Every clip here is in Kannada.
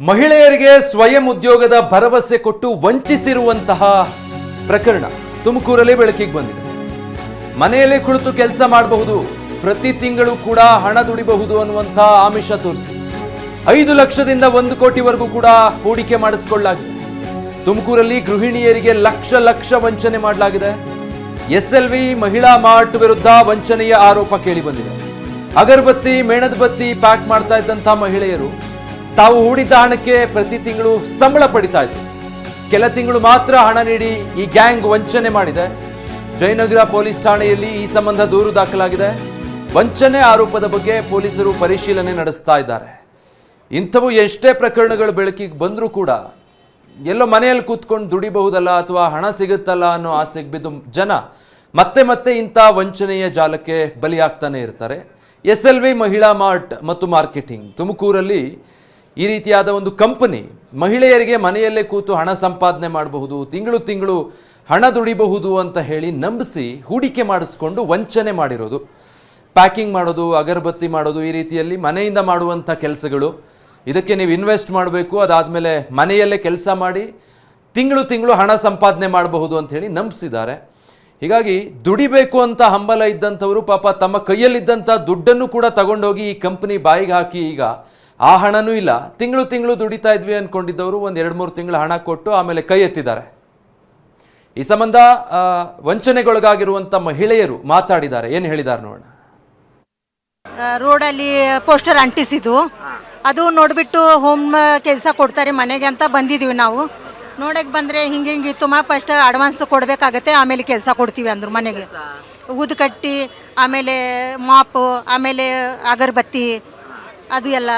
ಮಹಿಳೆಯರಿಗೆ ಸ್ವಯಂ ಉದ್ಯೋಗದ ಭರವಸೆ ಕೊಟ್ಟು ವಂಚಿಸಿರುವಂತಹ ಪ್ರಕರಣ ತುಮಕೂರಲ್ಲಿ ಬೆಳಕಿಗೆ ಬಂದಿದೆ. ಮನೆಯಲ್ಲಿ ಕುಳಿತು ಕೆಲಸ ಮಾಡಬಹುದು, ಪ್ರತಿ ತಿಂಗಳು ಕೂಡ ಹಣ ದುಡಿಬಹುದು ಅನ್ನುವಂತಹ ಆಮಿಷ ತೋರಿಸಿ 5 ಲಕ್ಷದಿಂದ 1 ಕೋಟಿವರೆಗೂ ಕೂಡ ಹೂಡಿಕೆ ಮಾಡಿಸಿಕೊಳ್ಳಲಾಗಿದೆ. ತುಮಕೂರಲ್ಲಿ ಗೃಹಿಣಿಯರಿಗೆ ಲಕ್ಷ ವಂಚನೆ ಮಾಡಲಾಗಿದೆ. SLV ಮಹಿಳಾ ಮಾರ್ಟ್ ವಿರುದ್ಧ ವಂಚನೆಯ ಆರೋಪ ಕೇಳಿ ಬಂದಿದೆ. ಅಗರಬತ್ತಿ ಮೇಣದ ಬತ್ತಿ ಪ್ಯಾಕ್ ಮಾಡ್ತಾ ಇದ್ದಂತಹ ಮಹಿಳೆಯರು ತಾವು ಹೂಡಿದ್ದ ಹಣಕ್ಕೆ ಪ್ರತಿ ತಿಂಗಳು ಸಂಬಳ ಪಡಿತಾ ಇದ್ರು. ಕೆಲ ತಿಂಗಳು ಮಾತ್ರ ಹಣ ನೀಡಿ ಈ ಗ್ಯಾಂಗ್ ವಂಚನೆ ಮಾಡಿದೆ. ಜಯನಗರ ಪೊಲೀಸ್ ಠಾಣೆಯಲ್ಲಿ ಈ ಸಂಬಂಧ ದೂರು ದಾಖಲಾಗಿದೆ. ವಂಚನೆ ಆರೋಪದ ಬಗ್ಗೆ ಪೊಲೀಸರು ಪರಿಶೀಲನೆ ನಡೆಸ್ತಾ ಇದ್ದಾರೆ. ಇಂಥವು ಎಷ್ಟೇ ಪ್ರಕರಣಗಳು ಬೆಳಕಿಗೆ ಬಂದರೂ ಕೂಡ ಎಲ್ಲೋ ಮನೆಯಲ್ಲಿ ಕೂತ್ಕೊಂಡು ದುಡಿಬಹುದಲ್ಲ ಅಥವಾ ಹಣ ಸಿಗುತ್ತಲ್ಲ ಅನ್ನೋ ಆಸೆಗೆ ಬಿದ್ದು ಜನ ಮತ್ತೆ ಇಂಥ ವಂಚನೆಯ ಜಾಲಕ್ಕೆ ಬಲಿಯಾಗ್ತಾನೆ ಇರ್ತಾರೆ. SLV ಮಹಿಳಾ ಮಾರ್ಟ್ ಮತ್ತು ಮಾರ್ಕೆಟಿಂಗ್ ತುಮಕೂರಲ್ಲಿ ಈ ರೀತಿಯಾದ ಒಂದು ಕಂಪನಿ ಮಹಿಳೆಯರಿಗೆ ಮನೆಯಲ್ಲೇ ಕೂತು ಹಣ ಸಂಪಾದನೆ ಮಾಡಬಹುದು, ತಿಂಗಳು ಹಣ ದುಡಿಬಹುದು ಅಂತ ಹೇಳಿ ನಂಬಿಸಿ ಹೂಡಿಕೆ ಮಾಡಿಸ್ಕೊಂಡು ವಂಚನೆ ಮಾಡಿರೋದು. ಪ್ಯಾಕಿಂಗ್ ಮಾಡೋದು, ಅಗರಬತ್ತಿ ಮಾಡೋದು, ಈ ರೀತಿಯಲ್ಲಿ ಮನೆಯಿಂದ ಮಾಡುವಂಥ ಕೆಲಸಗಳು. ಇದಕ್ಕೆ ನೀವು ಇನ್ವೆಸ್ಟ್ ಮಾಡಬೇಕು, ಅದಾದಮೇಲೆ ಮನೆಯಲ್ಲೇ ಕೆಲಸ ಮಾಡಿ ತಿಂಗಳು ಹಣ ಸಂಪಾದನೆ ಮಾಡಬಹುದು ಅಂತ ಹೇಳಿ ನಂಬಿಸಿದ್ದಾರೆ. ಹೀಗಾಗಿ ದುಡಿಬೇಕು ಅಂತ ಹಂಬಲ ಇದ್ದಂಥವರು ಪಾಪ ತಮ್ಮ ಕೈಯಲ್ಲಿದ್ದಂಥ ದುಡ್ಡನ್ನು ಕೂಡ ತಗೊಂಡೋಗಿ ಈ ಕಂಪನಿ ಬಾಯಿಗೆ ಹಾಕಿ ಈಗ ಆ ಹಣನೂ ಇಲ್ಲ, ತಿಂಗಳು ದುಡಿತಾ ಇದ್ವಿ ಅಂದ್ಕೊಂಡಿದ್ದವರು ಒಂದು 2-3 ತಿಂಗಳು ಹಣ ಕೊಟ್ಟು ಆಮೇಲೆ ಕೈ ಎತ್ತಿದ್ದಾರೆ. ಈ ಸಂಬಂಧ ವಂಚನೆಗೊಳಗಾಗಿರುವಂಥ ಮಹಿಳೆಯರು ಮಾತಾಡಿದ್ದಾರೆ. ಏನು ಹೇಳಿದ್ದಾರೆ ನೋಡೋಣ. ರೋಡಲ್ಲಿ ಪೋಸ್ಟರ್ ಅಂಟಿಸಿದ್ದು, ಅದು ನೋಡಿಬಿಟ್ಟು ಹೋಮ್ ಕೆಲಸ ಕೊಡ್ತಾರೆ ಮನೆಗೆ ಅಂತ ಬಂದಿದ್ದೀವಿ ನಾವು. ನೋಡಕ್ಕೆ ಬಂದರೆ ಹಿಂಗಿತ್ತು, ಫಸ್ಟ್ ಅಡ್ವಾನ್ಸ್ ಕೊಡಬೇಕಾಗತ್ತೆ, ಆಮೇಲೆ ಕೆಲಸ ಕೊಡ್ತೀವಿ ಅಂದರು. ಮನೆಗೆ ಊದುಕಟ್ಟಿ, ಆಮೇಲೆ ಮಾಪು, ಆಮೇಲೆ ಅಗರಬತ್ತಿ, ಅದು ಎಲ್ಲ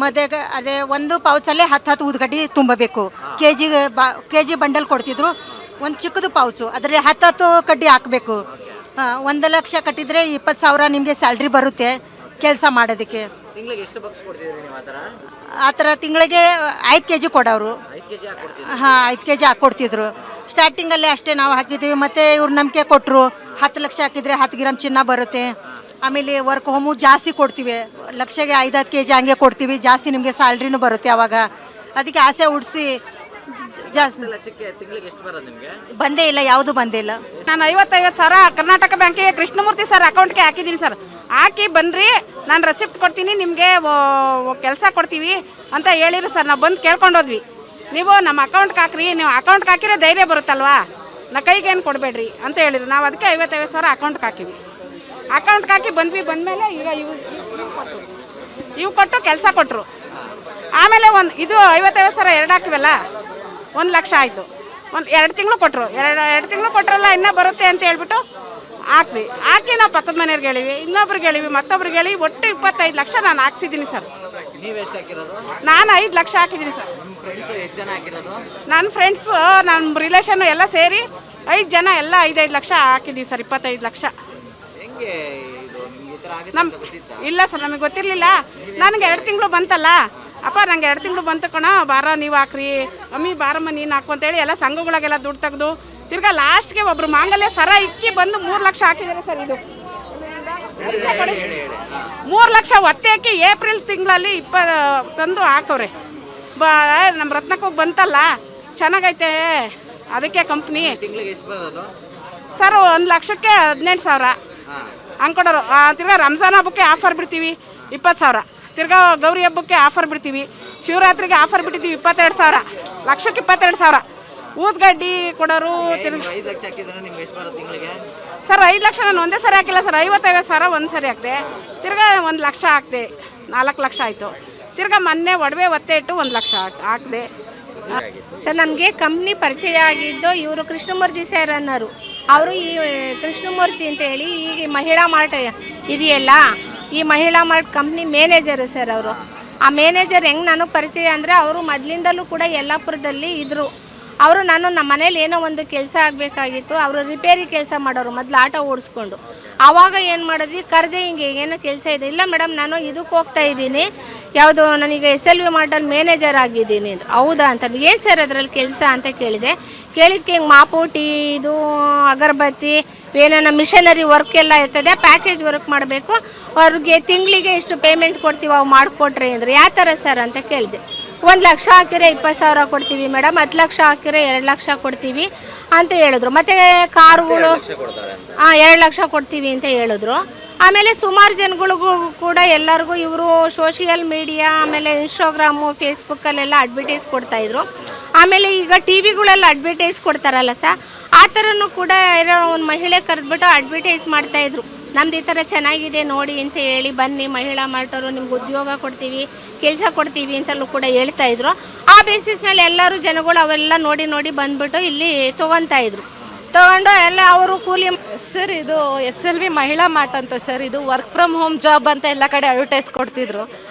ಮದುವೆಗೆ ಅದೇ ಒಂದು ಪೌಚಲ್ಲೇ 10 ಊದುಕಡ್ಡಿ ತುಂಬಬೇಕು. ಕೆ ಜಿ ಬಂಡಲ್ ಕೊಡ್ತಿದ್ರು, ಒಂದು ಚಿಕ್ಕದು ಪೌಚು, ಅದರಲ್ಲಿ 10 ಕಡ್ಡಿ ಹಾಕಬೇಕು. 1 ಲಕ್ಷ ಕಟ್ಟಿದರೆ 20,000 ನಿಮಗೆ ಸ್ಯಾಲ್ರಿ ಬರುತ್ತೆ ಕೆಲಸ ಮಾಡೋದಕ್ಕೆ. ಆ ಥರ ತಿಂಗಳಿಗೆ 5 kg ಕೊಡೋರು. 5 kg ಹಾಕ್ಕೊಡ್ತಿದ್ರು. ಸ್ಟಾರ್ಟಿಂಗಲ್ಲೇ ಅಷ್ಟೇ ನಾವು ಹಾಕಿದ್ದೀವಿ. ಮತ್ತು ಇವ್ರು ನಂಬಿಕೆ ಕೊಟ್ಟರು, 10 ಲಕ್ಷ ಹಾಕಿದರೆ 10 ಗ್ರಾಮ್ ಚಿನ್ನ ಬರುತ್ತೆ. ಆಮೇಲೆ ವರ್ಕ್ ಹೋಮು ಜಾಸ್ತಿ ಕೊಡ್ತೀವಿ, ಲಕ್ಷಗೆ 5-10 kg ಹಂಗೆ ಕೊಡ್ತೀವಿ, ಜಾಸ್ತಿ ನಿಮಗೆ ಸ್ಯಾಲ್ರಿನೂ ಬರುತ್ತೆ. ಅವಾಗ ಅದಕ್ಕೆ ಆಸೆ ಹುಡ್ಸಿ ಜಾಸ್ತಿ ಬಂದೇ ಇಲ್ಲ, ಯಾವುದು ಬಂದೇ ಇಲ್ಲ. ನಾನು 50 ಸಾವಿರ ಕರ್ನಾಟಕ ಬ್ಯಾಂಕಿಗೆ ಕೃಷ್ಣಮೂರ್ತಿ ಸರ್ ಅಕೌಂಟ್ಗೆ ಹಾಕಿದ್ದೀನಿ ಸರ್. ಹಾಕಿ ಬನ್ನಿರಿ, ನಾನು ರೆಸಿಪ್ಟ್ ಕೊಡ್ತೀನಿ, ನಿಮಗೆ ಕೆಲಸ ಕೊಡ್ತೀವಿ ಅಂತ ಹೇಳಿರಿ ಸರ್. ನಾವು ಬಂದು ಕೇಳ್ಕೊಂಡೋದ್ವಿ. ನೀವು ನಮ್ಮ ಅಕೌಂಟ್ಗೆ ಹಾಕ್ರಿ, ನೀವು ಅಕೌಂಟ್ಗೆ ಹಾಕಿದ್ರೆ ಧೈರ್ಯ ಬರುತ್ತಲ್ವಾ, ನಾ ಕೈಗೇನು ಕೊಡಬೇಡ್ರಿ ಅಂತ ಹೇಳಿರಿ. ನಾವು ಅದಕ್ಕೆ 50 ಸಾವಿರ ಅಕೌಂಟ್ಗೆ ಹಾಕಿವಿ. ಅಕೌಂಟ್ಗೆ ಹಾಕಿ ಬಂದಮೇಲೆ ಈಗ ಇವು ಕೊಟ್ಟು ಕೆಲಸ ಕೊಟ್ಟರು. ಆಮೇಲೆ ಇದು 50 ಸಾವಿರ 2 ಹಾಕಿವಲ್ಲ, 1 ಲಕ್ಷ ಆಯಿತು. 2 ತಿಂಗಳು ಕೊಟ್ಟರು. 2 ತಿಂಗಳು ಕೊಟ್ಟರಲ್ಲ, ಇನ್ನೂ ಬರುತ್ತೆ ಅಂತ ಹೇಳ್ಬಿಟ್ಟು ಹಾಕ್ವಿ. ಹಾಕಿ ನಾವು ಪಕ್ಕದ ಮನೆಯವ್ರಿಗೆ ಹೇಳಿವಿ, ಇನ್ನೊಬ್ರಿಗೆ ಹೇಳಿವಿ, ಮತ್ತೊಬ್ರಿಗೆ ಹೇಳಿ, ಒಟ್ಟು 25 ಲಕ್ಷ ನಾನು ಹಾಕ್ಸಿದ್ದೀನಿ ಸರ್. ನಾನು 5 ಲಕ್ಷ ಹಾಕಿದ್ದೀನಿ ಸರ್. ನನ್ನ ಫ್ರೆಂಡ್ಸು, ನನ್ನ ರಿಲೇಷನ್ನು ಎಲ್ಲ ಸೇರಿ 5 ಜನ ಎಲ್ಲ 5 ಲಕ್ಷ ಹಾಕಿದ್ದೀವಿ ಸರ್. 25 ಲಕ್ಷ. ಇಲ್ಲ ಸರ್, ನಮಗೆ ಗೊತ್ತಿರಲಿಲ್ಲ. ನನಗೆ 2 ತಿಂಗಳು ಬಂತಲ್ಲ, ಅಪ್ಪ ನಂಗೆ 2 ತಿಂಗಳು ಬಂತು ಕಣ, ಬಾರ ನೀವು ಹಾಕ್ರಿ, ಅಮ್ಮಿ ಬಾರಮ್ಮ ನೀನು ಹಾಕು ಅಂತೇಳಿ ಎಲ್ಲ ಸಂಘಗಳಿಗೆಲ್ಲ ದುಡ್ಡು ತೆಗೆದು ತಿರ್ಗಾ ಲಾಸ್ಟ್ಗೆ ಒಬ್ರು ಮಾಂಗಲ್ಯ ಸರ ಇಕ್ಕಿ ಬಂದು 3 ಲಕ್ಷ ಹಾಕಿದ್ದಾರೆ ಸರ್. ಇದು 3 ಲಕ್ಷ ಒತ್ತೆ ಹಾಕಿ ಏಪ್ರಿಲ್ ತಿಂಗಳಲ್ಲಿ ತಂದು ಹಾಕವ್ರೆ. ನಮ್ಮ ರತ್ನಕ್ಕೆ ಬಂತಲ್ಲ, ಚೆನ್ನಾಗೈತೆ ಅದಕ್ಕೆ ಕಂಪ್ನಿ ಸರ್. 1 ಲಕ್ಷಕ್ಕೆ 18,000 ಹಂಗೆ ಕೊಡೋರು. ತಿರ್ಗಾ ರಂಜಾನ್ ಹಬ್ಬಕ್ಕೆ ಆಫರ್ ಬಿಡ್ತೀವಿ 20,000. ತಿರ್ಗಾ ಗೌರಿ ಹಬ್ಬಕ್ಕೆ ಆಫರ್ ಬಿಡ್ತೀವಿ, ಶಿವರಾತ್ರಿಗೆ ಆಫರ್ ಬಿಟ್ಟಿದ್ದೀವಿ 22,000. ಲಕ್ಷಕ್ಕೆ 22,000 ಊದ್ಗಡ್ಡಿ ಕೊಡೋರು. ಸರ್ 5 ಲಕ್ಷ ನಾನು ಒಂದೇ ಸರಿ ಹಾಕಿಲ್ಲ ಸರ್. 50 ಸಾವಿರ ಒಂದು ಸರಿ ಹಾಕಿದೆ. ತಿರ್ಗಾ 1 ಲಕ್ಷ ಹಾಕಿದೆ, 4 ಲಕ್ಷ ಆಯಿತು. ತಿರ್ಗಾ ಮೊನ್ನೆ ಒಡವೆ ಒತ್ತೆ ಇಟ್ಟು 1 ಲಕ್ಷ ಹಾಕಿದೆ ಸರ್. ನಮಗೆ ಕಂಪ್ನಿ ಪರಿಚಯ ಆಗಿದ್ದು ಇವರು ಕೃಷ್ಣಮೂರ್ತಿ ಸರ್ ಅನ್ನೋರು. ಅವರು ಈ ಕೃಷ್ಣಮೂರ್ತಿ ಅಂತ ಹೇಳಿ ಈಗ ಮಹಿಳಾ ಮಾರ್ಟ್ ಇದೆಯಲ್ಲ, ಈ ಮಹಿಳಾ ಮಾರ್ಟ್ ಕಂಪ್ನಿ ಮ್ಯಾನೇಜರು ಸರ್. ಅವರು ಆ ಮ್ಯಾನೇಜರ್ ಹೆಂಗೆ ನನಗೆ ಪರಿಚಯ ಅಂದರೆ, ಅವರು ಮೊದಲಿಂದಲೂ ಕೂಡ ಯಲ್ಲಾಪುರದಲ್ಲಿ ಇದ್ದರು. ನಮ್ಮ ಮನೇಲಿ ಏನೋ ಒಂದು ಕೆಲಸ ಆಗಬೇಕಾಗಿತ್ತು. ಅವರು ರಿಪೇರಿ ಕೆಲಸ ಮಾಡೋರು, ಮೊದಲು ಆಟೋ ಓಡಿಸ್ಕೊಂಡು. ಆವಾಗ ಏನು ಮಾಡಿದ್ವಿ, ಕರೆದೆ ಹಿಂಗೆ ಏನೋ ಕೆಲಸ ಇದೆ. ಇಲ್ಲ ಮೇಡಮ್ ನಾನು ಇದಕ್ಕೆ ಹೋಗ್ತಾ ಇದ್ದೀನಿ, ಯಾವುದು ನನಗೆ SLV ಮಾರ್ಟಲ್ಲಿ ಮ್ಯಾನೇಜರ್ ಆಗಿದ್ದೀನಿ ಅಂತ. ಹೌದಾ ಅಂತ, ಏನು ಸರ್ ಅದರಲ್ಲಿ ಕೆಲಸ ಅಂತ ಕೇಳಿದೆ. ಕೇಳಿದ್ಕೆ ಹಿಂಗೆ ಮಾಪು ಟೀ ಇದು ಅಗರಬತ್ತಿ ಏನೇನೋ ಮಿಷನರಿ ವರ್ಕ್ ಎಲ್ಲ ಇರ್ತದೆ, ಪ್ಯಾಕೇಜ್ ವರ್ಕ್ ಮಾಡಬೇಕು, ಅವ್ರಿಗೆ ತಿಂಗಳಿಗೆ ಇಷ್ಟು ಪೇಮೆಂಟ್ ಕೊಡ್ತೀವಿ, ಅವು ಮಾಡಿಕೊಟ್ರಿ ಅಂದರೆ ಯಾವ ಥರ ಸರ್ ಅಂತ ಕೇಳಿದೆ. 1 ಲಕ್ಷ ಹಾಕಿದ್ರೆ 20,000 ಕೊಡ್ತೀವಿ ಮೇಡಮ್, 10 ಲಕ್ಷ ಹಾಕಿದ್ರೆ 2 ಲಕ್ಷ ಕೊಡ್ತೀವಿ ಅಂತ ಹೇಳಿದ್ರು. ಮತ್ತು ಕಾರುಗಳು 2 ಲಕ್ಷ ಕೊಡ್ತೀವಿ ಅಂತ ಹೇಳಿದ್ರು. ಆಮೇಲೆ ಸುಮಾರು ಜನಗಳಿಗೂ ಕೂಡ ಎಲ್ಲರಿಗೂ ಇವರು ಸೋಷಿಯಲ್ ಮೀಡಿಯಾ ಆಮೇಲೆ ಇನ್ಸ್ಟಾಗ್ರಾಮು ಫೇಸ್ಬುಕ್ಕಲ್ಲೆಲ್ಲ ಅಡ್ವರ್ಟೈಸ್ ಕೊಡ್ತಾಯಿದ್ರು. ಆಮೇಲೆ ಈಗ ಟಿ ವಿಗಳೆಲ್ಲ ಅಡ್ವರ್ಟೈಸ್ ಕೊಡ್ತಾರಲ್ಲ ಸರ್, ಆ ಥರನೂ ಕೂಡ ಇರೋ ಒಂದು ಮಹಿಳೆ ಕರೆದ್ಬಿಟ್ಟು ಅಡ್ವರ್ಟೈಸ್ ಮಾಡ್ತಾಯಿದ್ರು. ನಮ್ದು ಈ ಥರ ಚೆನ್ನಾಗಿದೆ ನೋಡಿ ಅಂತ ಹೇಳಿ, ಬನ್ನಿ ಮಹಿಳಾ ಮಾರ್ಟರು ನಿಮ್ಗೆ ಉದ್ಯೋಗ ಕೊಡ್ತೀವಿ, ಕೆಲಸ ಕೊಡ್ತೀವಿ ಅಂತಲೂ ಕೂಡ ಹೇಳ್ತಾಯಿದ್ರು. ಆ ಬೇಸಿಸ್ ಮೇಲೆ ಎಲ್ಲರೂ ಜನಗಳು ಅವೆಲ್ಲ ನೋಡಿ ಬಂದ್ಬಿಟ್ಟು ಇಲ್ಲಿ ತೊಗೊತಾಯಿದ್ರು. ತೊಗೊಂಡು ಎಲ್ಲ ಅವರು ಕೂಲಿ. ಸರ್ ಇದು SLV ಮಹಿಳಾ ಮಾರ್ಟ್ ಅಂತ ಸರ್, ಇದು ವರ್ಕ್ ಫ್ರಮ್ ಹೋಮ್ ಜಾಬ್ ಅಂತ ಎಲ್ಲ ಕಡೆ ಅಡ್ವರ್ಟೈಸ್ ಕೊಡ್ತಿದ್ರು.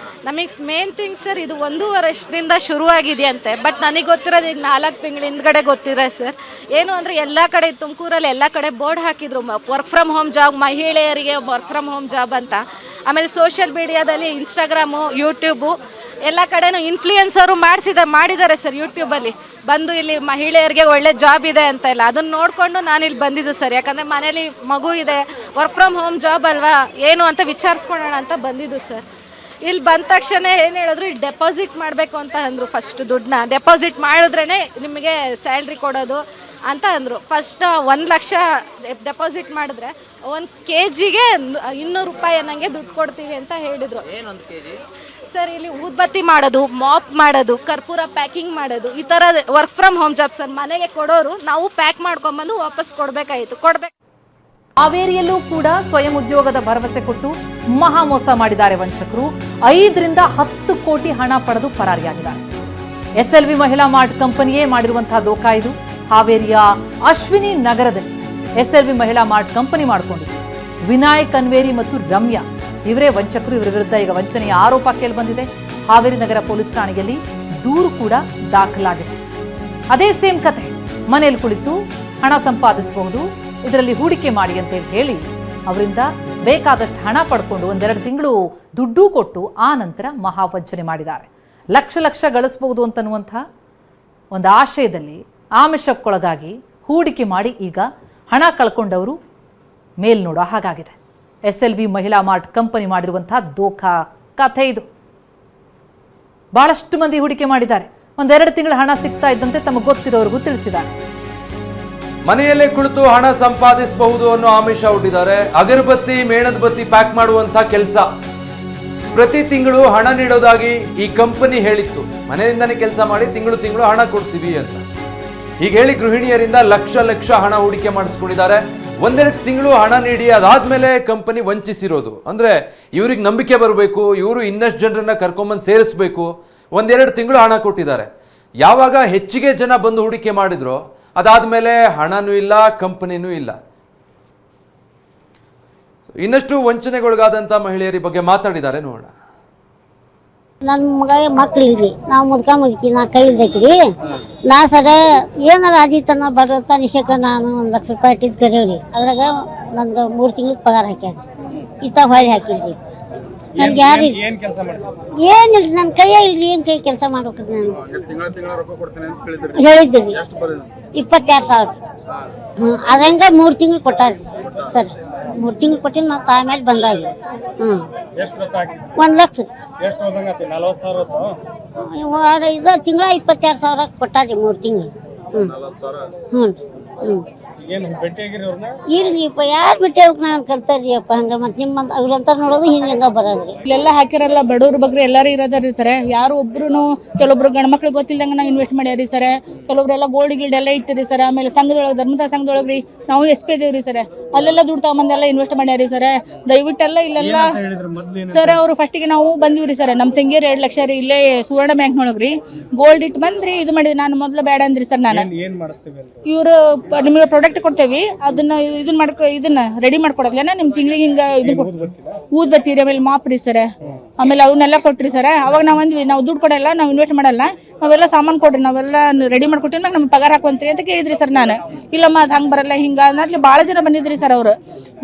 ನಮಗೆ ಮೇನ್ ಥಿಂಗ್ ಸರ್, ಇದು 1.5 ವರ್ಷದಿಂದ ಶುರುವಾಗಿದೆಯಂತೆ. ಬಟ್ ನನಗೆ ಗೊತ್ತಿರೋದು ಈಗ 4 ತಿಂಗಳ ಹಿಂದ್ಗಡೆ ಗೊತ್ತಿದೆ ಸರ್. ಏನು ಅಂದರೆ ಎಲ್ಲ ಕಡೆ ತುಮಕೂರಲ್ಲಿ ಎಲ್ಲ ಕಡೆ ಬೋರ್ಡ್ ಹಾಕಿದ್ರು, ವರ್ಕ್ ಫ್ರಮ್ ಹೋಮ್ ಜಾಬ್, ಮಹಿಳೆಯರಿಗೆ ವರ್ಕ್ ಫ್ರಮ್ ಹೋಮ್ ಜಾಬ್ ಅಂತ. ಆಮೇಲೆ ಸೋಷಿಯಲ್ ಮೀಡಿಯಾದಲ್ಲಿ ಇನ್ಸ್ಟಾಗ್ರಾಮು ಯೂಟ್ಯೂಬು ಎಲ್ಲ ಕಡೆನೂ ಇನ್ಫ್ಲೂಯೆನ್ಸರು ಮಾಡಿದ್ದಾರೆ ಸರ್. ಯೂಟ್ಯೂಬಲ್ಲಿ ಬಂದು ಇಲ್ಲಿ ಮಹಿಳೆಯರಿಗೆ ಒಳ್ಳೆ ಜಾಬ್ ಇದೆ ಅಂತ ಎಲ್ಲ ಅದನ್ನು ನೋಡಿಕೊಂಡು ನಾನು ಇಲ್ಲಿ ಬಂದಿದ್ದು ಸರ್. ಯಾಕಂದರೆ ಮನೇಲಿ ಮಗು ಇದೆ, ವರ್ಕ್ ಫ್ರಮ್ ಹೋಮ್ ಜಾಬ್ ಅಲ್ವಾ ಏನು ಅಂತ ವಿಚಾರಿಸ್ಕೊಳ್ಳೋಣ ಅಂತ ಬಂದಿದ್ದು ಸರ್. ಇಲ್ಲಿ ಬಂದ ತಕ್ಷಣ ಏನು ಹೇಳಿದ್ರು, ಇಲ್ಲಿ ಡೆಪಾಸಿಟ್ ಮಾಡಬೇಕು ಅಂತ ಅಂದರು. ಫಸ್ಟ್ ದುಡ್ಡನ್ನ ಡೆಪಾಸಿಟ್ ಮಾಡಿದ್ರೇ ನಿಮಗೆ ಸ್ಯಾಲ್ರಿ ಕೊಡೋದು ಅಂತ ಅಂದರು. ಫಸ್ಟ್ 1 ಲಕ್ಷ ಡೆಪಾಸಿಟ್ ಮಾಡಿದ್ರೆ 1 kgಗೆ 200 ರೂಪಾಯಿ ಅನ್ನಂಗೆ ದುಡ್ಡು ಕೊಡ್ತೀವಿ ಅಂತ ಹೇಳಿದರು. ಸರ್ ಇಲ್ಲಿ ಊದ್ಬತ್ತಿ ಮಾಡೋದು, ಮಾಪ್ ಮಾಡೋದು, ಕರ್ಪೂರ ಪ್ಯಾಕಿಂಗ್ ಮಾಡೋದು, ಈ ಥರ work from home job sir. ಮನೆಗೆ ಕೊಡೋರು, ನಾವು ಪ್ಯಾಕ್ ಮಾಡ್ಕೊಂಬಂದು ವಾಪಸ್ ಕೊಡಬೇಕು. ಹಾವೇರಿಯಲ್ಲೂ ಕೂಡ ಸ್ವಯಂ ಉದ್ಯೋಗದ ಭರವಸೆ ಕೊಟ್ಟು ಮಹಾ ಮೋಸ ಮಾಡಿದ್ದಾರೆ ವಂಚಕರು. 5 ರಿಂದ 10 ಕೋಟಿ ಹಣ ಪಡೆದು ಪರಾರಿಯಾಗಿದ್ದಾರೆ. SLV ಮಹಿಳಾ ಮಾರ್ಟ್ ಕಂಪನಿಯೇ ಮಾಡಿರುವಂತಹ ದೋಖಾ ಇದು. ಹಾವೇರಿಯ ಅಶ್ವಿನಿ ನಗರದಲ್ಲಿ SLV ಮಹಿಳಾ ಮಾರ್ಟ್ ಕಂಪನಿ ಮಾಡಿಕೊಂಡಿದೆ. ವಿನಾಯಕ್ ಅನ್ವೇರಿ ಮತ್ತು ರಮ್ಯಾ ಇವರೇ ವಂಚಕರು. ಇವರ ವಿರುದ್ಧ ಈಗ ವಂಚನೆಯ ಆರೋಪ ಕೇಳಿ ಬಂದಿದೆ. ಹಾವೇರಿ ನಗರ ಪೊಲೀಸ್ ಠಾಣೆಯಲ್ಲಿ ದೂರು ಕೂಡ ದಾಖಲಾಗಿದೆ. ಅದೇ ಸೇಮ್ ಕತೆ, ಮನೆಯಲ್ಲಿ ಕುಳಿತು ಹಣ ಸಂಪಾದಿಸಬಹುದು, ಇದರಲ್ಲಿ ಹೂಡಿಕೆ ಮಾಡಿ ಅಂತ ಹೇಳಿ ಅವರಿಂದ ಬೇಕಾದಷ್ಟು ಹಣ ಪಡ್ಕೊಂಡು 1-2 ತಿಂಗಳು ದುಡ್ಡು ಕೊಟ್ಟು ಆ ನಂತರ ಮಹಾವಂಚನೆ ಮಾಡಿದ್ದಾರೆ. ಲಕ್ಷ ಗಳಿಸಬಹುದು ಅಂತನ್ನುವಂಥ ಒಂದು ಆಶಯದಲ್ಲಿ ಆಮಿಷಕ್ಕೊಳಗಾಗಿ ಹೂಡಿಕೆ ಮಾಡಿ ಈಗ ಹಣ ಕಳ್ಕೊಂಡವರು ಮೇಲ್ನೋಡೋ ಹಾಗಾಗಿದೆ. SLV ಮಹಿಳಾ ಮಾರ್ಟ್ ಕಂಪನಿ ಮಾಡಿರುವಂತಹ ದೋಖಾ ಕಥೆ ಇದು. ಬಹಳಷ್ಟು ಮಂದಿ ಹೂಡಿಕೆ ಮಾಡಿದ್ದಾರೆ. 1-2 ತಿಂಗಳ ಹಣ ಸಿಗ್ತಾ ಇದ್ದಂತೆ ತಮಗೆ ಗೊತ್ತಿರೋರಿಗೂ ತಿಳಿಸಿದ್ದಾರೆ. ಮನೆಯಲ್ಲೇ ಕುಳಿತು ಹಣ ಸಂಪಾದಿಸಬಹುದು ಅನ್ನೋ ಆಮಿಷ ಹುಟ್ಟಿದ್ದಾರೆ. ಅಗರಬತ್ತಿ, ಮೇಣದ ಬತ್ತಿ ಪ್ಯಾಕ್ ಮಾಡುವಂತ ಕೆಲಸ, ಪ್ರತಿ ತಿಂಗಳು ಹಣ ನೀಡೋದಾಗಿ ಈ ಕಂಪನಿ ಹೇಳಿತ್ತು. ಮನೆಯಿಂದನೇ ಕೆಲಸ ಮಾಡಿ ತಿಂಗಳು ಹಣ ಕೊಡ್ತೀವಿ ಅಂತ ಈಗ ಹೇಳಿ ಗೃಹಿಣಿಯರಿಂದ ಲಕ್ಷ ಹಣ ಹೂಡಿಕೆ ಮಾಡಿಸ್ಕೊಂಡಿದ್ದಾರೆ. 1-2 ತಿಂಗಳು ಹಣ ನೀಡಿ ಅದಾದ್ಮೇಲೆ ಕಂಪನಿ ವಂಚಿಸಿರೋದು. ಅಂದ್ರೆ ಇವ್ರಿಗೆ ನಂಬಿಕೆ ಬರಬೇಕು, ಇವರು ಇನ್ನಷ್ಟು ಜನರನ್ನ ಕರ್ಕೊಂಬಂದು ಸೇರಿಸಬೇಕು. 1-2 ತಿಂಗಳು ಹಣ ಕೊಟ್ಟಿದ್ದಾರೆ. ಯಾವಾಗ ಹೆಚ್ಚಿಗೆ ಜನ ಬಂದು ಹೂಡಿಕೆ ಮಾಡಿದ್ರು ಅದಾದ್ಮೇಲೆ ಹಣನೂ ಇಲ್ಲ, ಕಂಪನಿನೂ ಇಲ್ಲ. ಇನ್ನಷ್ಟು ವಂಚನೆಗೊಳಗಾದಂತ ಮಹಿಳೆಯರ ಬಗ್ಗೆ ಮಾತಾಡಿದ್ದಾರೆ ನೋಡೋಣ. ನನ್ನ ಮಗ ಮಕ್ಳಿಲ್ರಿ, ನಾವು ಮುದ್ಕಿ ನಾ ಕೈ ಇದ್ದಕ್ರಿ ನಾ ಸರ ಏನಾರ ಅಜಿತನ ಬರೋಂತ ನಿಶಕ ನಾನು 1 ಲಕ್ಷ ರೂಪಾಯಿ ಇಟ್ಟಿದ್ದು ಕರೀವ್ರಿ. ಅದ್ರಾಗ ನನ್ಗೆ 3 ತಿಂಗ್ಳು ಪಗಾರ ಹಾಕ್ಯಾರ, ಇತ್ತ ಹೊಳಿ ಹಾಕಿಲ್ರಿ. ನನ್ಗೆ ಯಾರು ಏನಿಲ್ರಿ, ನನ್ನ ಕೈಯ ಇಲ್ರಿ, ಏನ್ ಕೈ ಕೆಲಸ ಮಾಡ್ಬೇಕ್ರಿ. ನಾನು ಹೇಳಿದ್ರಿ 22,000. ಅದಂಗ 3 ತಿಂಗಳು ಕೊಟ್ಟಾರ್ರಿ ಸರ್. 3 ತಿಂಗಳು ಕೊಟ್ಟಿದ್ದು ಮತ್ತೆ ಆಮೇಲೆ ಬಂದಾಗಿ 1 ಲಕ್ಷ ಇದು ತಿಂಗಳ 22,000 ಕೊಟ್ಟಾರ್ರಿ 3 ತಿಂಗಳು. ಇಲ್ರಿಪ್ಪ, ಯಾರು ಬಿಟ್ಟೆ ನಾನು ಕಲ್ತಾರ್ರಿಯಪ್ಪ ಹಂಗ. ಮತ್ತೆ ನಿಮ್ಮ ಅವ್ರಂತ ನೋಡೋದು ಹಿಂಗ ಬರೋದ್ರಿ. ಇಲ್ಲೆಲ್ಲ ಹಾಕಿರಲ್ಲ ಬಡವ್ರ ಬಗ್ಗೆ ಎಲ್ಲಾರು ಇರೋದ್ರಿ ಸರ್. ಯಾರು ಒಬ್ರು ಕೆಲವೊಬ್ರು ಗಂಡ ಮಕ್ಳಿಗೆ ಗೊತ್ತಿಲ್ದಂಗ ನಾವು ಇನ್ವೆಸ್ಟ್ ಮಾಡ್ಯಾರಿ ಸರ್. ಕೆಲವೊಬ್ರೆಲ್ಲ ಗೋಲ್ಡ್ ಗಿಲ್ಡ್ ಎಲ್ಲ ಇಟ್ಟಿರಿ ಸರ್. ಆಮೇಲೆ ಸಂಘದೊಳಗೆ ಧರ್ಮದ ಸಂಘದೊಳಗ್ರಿ ನಾವು SP ದೇವ್ರಿ ಸರ್. ಅಲ್ಲೆಲ್ಲ ದುಡ್ಡು ತಗೊಂಬಂದೆಲ್ಲ ಇನ್ವೆಸ್ಟ್ ಮಾಡ್ಯಾರಿ ಸರ್. ದಯವಿಟ್ಟೆಲ್ಲ ಇಲ್ಲೆಲ್ಲ ಸರ್ ಅವರು ಫಸ್ಟಿಗೆ ನಾವು ಬಂದಿವ್ರಿ ಸರ್. ನಮ್ಮ ತಂಗಿಯರು 2 ಲಕ್ಷ ರೀ ಇಲ್ಲೇ ಸುವರ್ಣ ಬ್ಯಾಂಕ್ನೊಳಗ್ರಿ ಗೋಲ್ಡ್ ಇಟ್ಟು ಬಂದ್ರಿ. ಇದು ಮಾಡಿದ್ರಿ, ನಾನು ಮೊದಲು ಬೇಡ ಅಂದ್ರಿ ಸರ್. ನಾನು ಇವರು ನಿಮಗೆ ಪ್ರಾಡಕ್ಟ್ ಕೊಡ್ತೇವಿ, ಅದನ್ನ ಇದನ್ನ ರೆಡಿ ಮಾಡ್ಕೊಡೋದ್ಲೇನ ನಿಮ್ ತಿಂಗಳಿಗೆ ಹಿಂಗ ಊದ್ಬತ್ತಿ ಆಮೇಲೆ ಮಾಪ್ರಿ ಸರ್. ಆಮೇಲೆ ಅವನ್ನೆಲ್ಲ ಕೊಟ್ರಿ ಸರ್. ಅವಾಗ ನಾವ್ ಅಂದ್ವಿ ನಾವು ದುಡ್ಡು ಕೊಡಲ್ಲ, ನಾವು ಇನ್ವೆಸ್ಟ್ ಮಾಡಲ್ಲ, ನಾವೆಲ್ಲ ಸಾಮಾನು ಕೊಡ್ರಿ, ನಾವೆಲ್ಲ ರೆಡಿ ಮಾಡ್ಕೊಟ್ಟಿನ ಮ್ಯಾಗ ನಮ್ಗೆ ಪಗಾರ ಹಾಕುವಂತ್ರಿ ಅಂತ ಕೇಳಿದ್ರಿ ಸರ್. ನಾನು ಇಲ್ಲಮ್ಮ ಅದು ಹಂಗೆ ಬರಲ್ಲ ಹಿಂಗೆ ಅನ್ನಲ್ಲಿ ಭಾಳ ಜನ ಬಂದಿದ್ರಿ ಸರ್. ಅವರು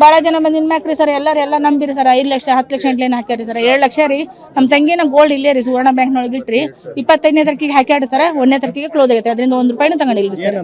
ಭಾಳ ಜನ ಬಂದಿನ ಮ್ಯಾಕ್ರಿ ಸರ್ ಎಲ್ಲ ನಂಬಿರಿ ಸರ್. 5 ಲಕ್ಷ 10 ಲಕ್ಷ ಗಂಟ್ಲೇನು ಹಾಕ್ಯಾರಿ ಸರ್. 7 ಲಕ್ಷ ರೀ ನಮ್ಮ ತಂಗಿನ ಗೋಲ್ಡ್ ಇಲ್ಲೇ ರೀ ಸುವರ್ಣ ಬ್ಯಾಂಕ್ನೊಳಗೆ ಇಟ್ರಿ. 25ನೇ ತಾರೀಕಿಗೆ ಹಾಕ್ಯಾಡ್ರಿ ಸರ್. 1ನೇ ತಾರೀಕಿಗೆ ಕ್ಲೋಸ್ ಆಗೈತೆ. ಅದರಿಂದ 1 ರೂಪಾಯಿನೂ ತಗೊಂಡಿಲ್ಲ ಸರ್.